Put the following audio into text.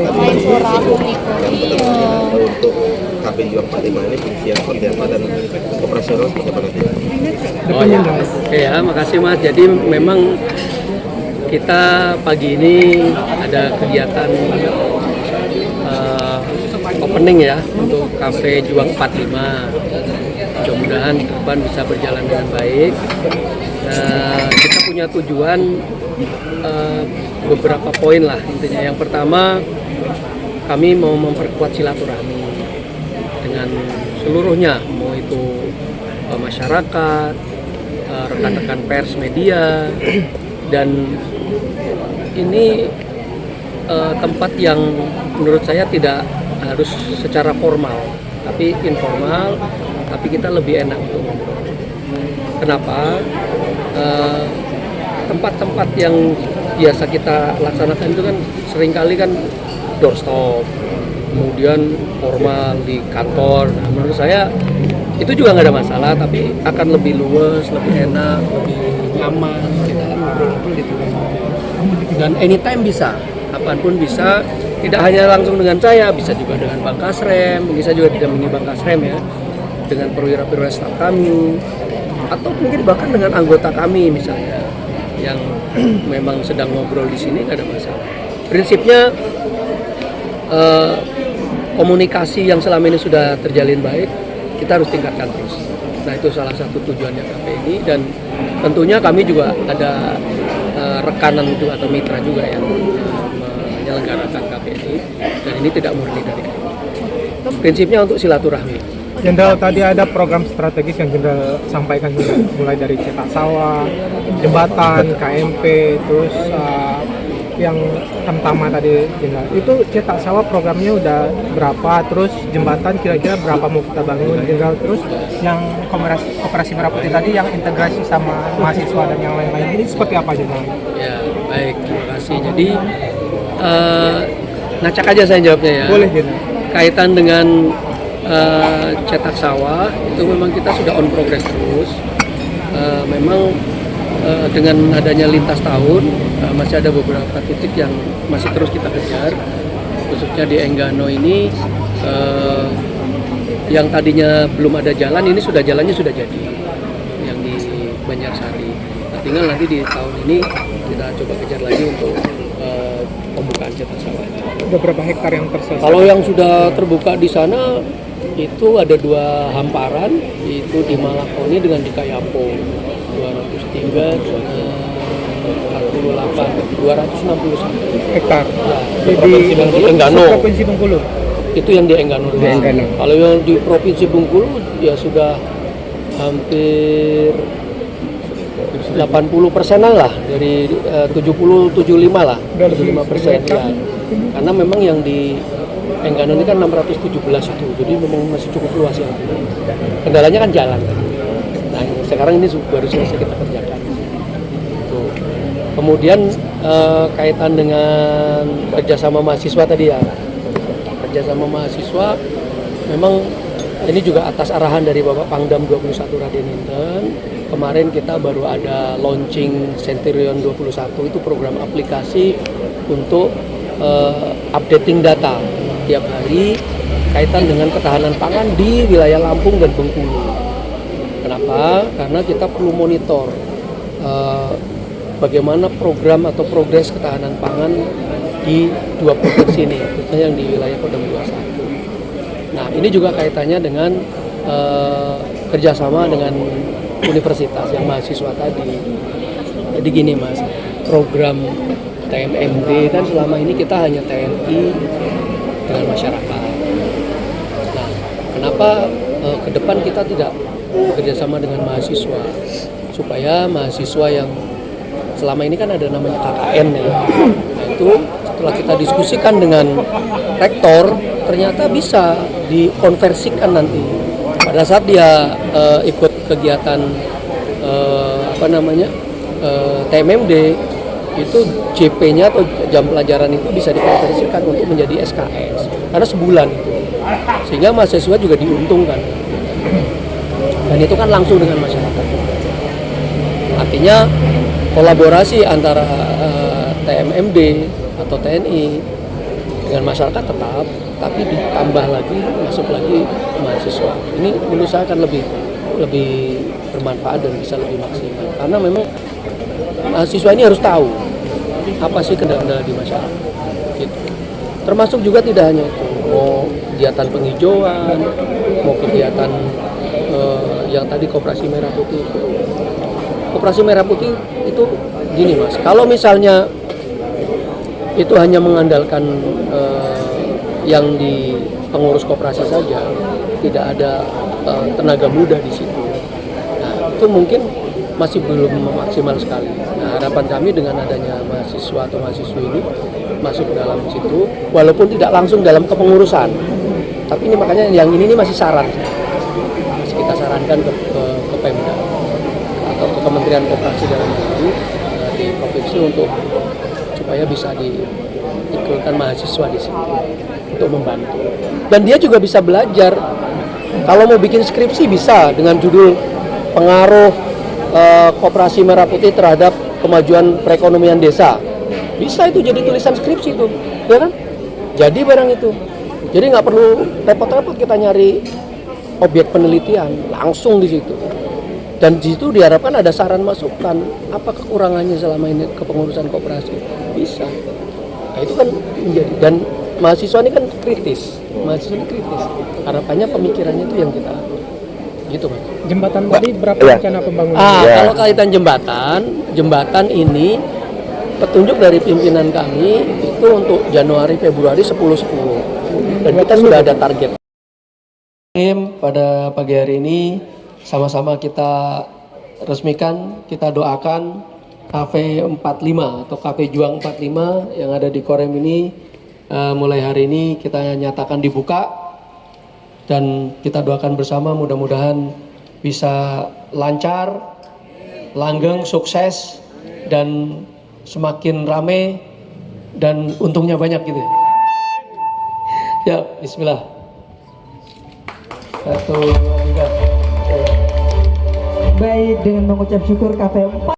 main suara aku mengikuti untuk KP Juang 45 ini fungsinya seperti apa dan operasional seperti apa nanti? Oh ya, oke ya, makasih Mas. Jadi memang kita pagi ini ada kegiatan opening ya untuk Cafe Juang 45. Mudah-mudahan ke depan bisa berjalan dengan baik. Kita punya tujuan beberapa poin lah intinya. Yang pertama, kami mau memperkuat silaturahmi dengan seluruhnya, mau itu masyarakat, rekan-rekan pers, media, dan ini tempat yang menurut saya tidak harus secara formal, tapi informal, tapi kita lebih enak untuk ngobrol. Kenapa? Tempat-tempat yang biasa kita laksanakan itu kan seringkali kan doorstop, kemudian formal di kantor. Nah, menurut saya itu juga nggak ada masalah, tapi akan lebih luas, lebih enak, lebih nyaman kita kan ngobrol-ngobrol gitu. Dan anytime bisa, kapanpun bisa. Tidak hanya langsung dengan saya, bisa juga dengan Bang Kasrem, bisa juga didampingi Bang Kasrem ya, dengan perwira-perwira staf kami, atau mungkin bahkan dengan anggota kami misalnya yang memang sedang ngobrol di sini, nggak ada masalah. Prinsipnya komunikasi yang selama ini sudah terjalin baik, kita harus tingkatkan terus. Nah, itu salah satu tujuannya KPI, dan tentunya kami juga ada rekanan itu atau mitra juga yang menyelenggarakan KPI, dan ini tidak murni dari kami. Prinsipnya untuk silaturahmi. Jenderal, tadi ada program strategis yang Jenderal sampaikan juga, mulai dari cetak sawah, jembatan, KMP, terus yang Tamtama tadi Jenderal. Itu cetak sawah programnya udah berapa, terus jembatan kira-kira berapa mau kita bangun Jenderal, terus yang operasi Merah Putih tadi yang integrasi sama mahasiswa dan yang lain-lain ini seperti apa Jenderal? Ya, baik, terima kasih. Jadi ngacak aja saya jawabnya ya. Boleh Jenderal. Kaitan dengan cetak sawah itu memang kita sudah on progress terus. Memang dengan adanya lintas tahun masih ada beberapa titik yang masih terus kita kejar, khususnya di Enggano ini yang tadinya belum ada jalan, ini jalannya sudah jadi yang di Banjarsari. Nah, tinggal nanti di tahun ini kita coba kejar lagi untuk pembukaan cetak sawah. Udah berapa hektar yang terselesai? Kalau yang sudah terbuka di sana itu ada 2 hamparan, itu di Malakoni dengan di Kayapo, 203, 261 hektar. Di Enggano. Provinsi Bengkulu. Itu yang di Enggano. Kalau yang di Provinsi Bengkulu ya sudah hampir 80%-an lah, dari 70-75 lah, 75% ya. Karena memang yang di Enggano ini kan 617 itu, jadi memang masih cukup luas ya. Kendalanya kan jalan. Nah, sekarang ini baru selesai kita kerjakan. Tuh. Kemudian kaitan dengan kerjasama mahasiswa tadi ya, kerjasama mahasiswa memang ini juga atas arahan dari Bapak Pangdam 21 Raden Inten. Kemarin kita baru ada launching Centurion 21, itu program aplikasi untuk updating data tiap hari kaitan dengan ketahanan pangan di wilayah Lampung dan Bengkulu. Kenapa? Karena kita perlu monitor bagaimana program atau progres ketahanan pangan di 2 provinsi ini, khususnya yang di wilayah Kodam 21. Nah, ini juga kaitannya dengan kerjasama dengan universitas yang mahasiswa tadi. Jadi gini Mas, program TMMD kan selama ini kita hanya TNI dengan masyarakat. Nah, kenapa ke depan kita tidak bekerjasama dengan mahasiswa, supaya mahasiswa yang selama ini kan ada namanya KKN ya. Nah, itu setelah kita diskusikan dengan rektor, ternyata bisa dikonversikan nanti pada saat dia ikut kegiatan TMMD, itu JP-nya atau jam pelajaran itu bisa dikonversikan untuk menjadi SKS karena sebulan itu, sehingga mahasiswa juga diuntungkan, dan itu kan langsung dengan masyarakat. Artinya kolaborasi antara TMMD atau TNI dengan masyarakat tetap, tapi ditambah lagi masuk lagi mahasiswa. Ini menurut saya akan lebih bermanfaat dan bisa lebih maksimal karena memang mahasiswa ini harus tahu apa sih kendala-kendala di masyarakat gitu. Termasuk juga tidak hanya itu, mau kegiatan penghijauan, mau kegiatan yang tadi Koperasi Merah Putih. Koperasi Merah Putih itu gini Mas, kalau misalnya itu hanya mengandalkan yang di pengurus koperasi saja, tidak ada tenaga muda di situ. Nah, itu mungkin masih belum maksimal sekali. Nah, harapan kami dengan adanya mahasiswa atau mahasiswi ini masuk dalam situ, walaupun tidak langsung dalam kepengurusan. Tapi ini makanya yang ini masih saran. Masih kita sarankan ke Pemda atau ke Kementerian Koperasi dalam negeri di provinsi untuk supaya bisa diikutkan mahasiswa di situ untuk membantu. Dan dia juga bisa belajar. Kalau mau bikin skripsi bisa dengan judul pengaruh Koperasi Merah Putih terhadap kemajuan perekonomian desa. Bisa itu jadi tulisan skripsi itu, ya kan? Jadi barang itu. Jadi nggak perlu repot-repot kita nyari objek penelitian, langsung di situ. Dan di situ diharapkan ada saran masukan, apa kekurangannya selama ini kepengurusan koperasi. Bisa. Nah, itu kan menjadi, dan mahasiswa ini kan kritis. Mahasiswa ini kritis. Harapannya pemikirannya itu yang kita gitu, Mas. Jembatan tadi berapa rencana pembangunan? Kalau kaitan jembatan ini petunjuk dari pimpinan kami itu untuk Januari Februari 10-10. Dan kita sudah ada target. Pada pagi hari ini sama-sama kita resmikan, kita doakan Cafe 45 atau Cafe Juang 45 yang ada di Korem ini mulai hari ini kita nyatakan dibuka dan kita doakan bersama mudah-mudahan bisa lancar, langgeng, sukses dan semakin rame dan untungnya banyak gitu ya. Ya, bismillah. 1, 2, 3. Baik, dengan mengucap syukur KP 45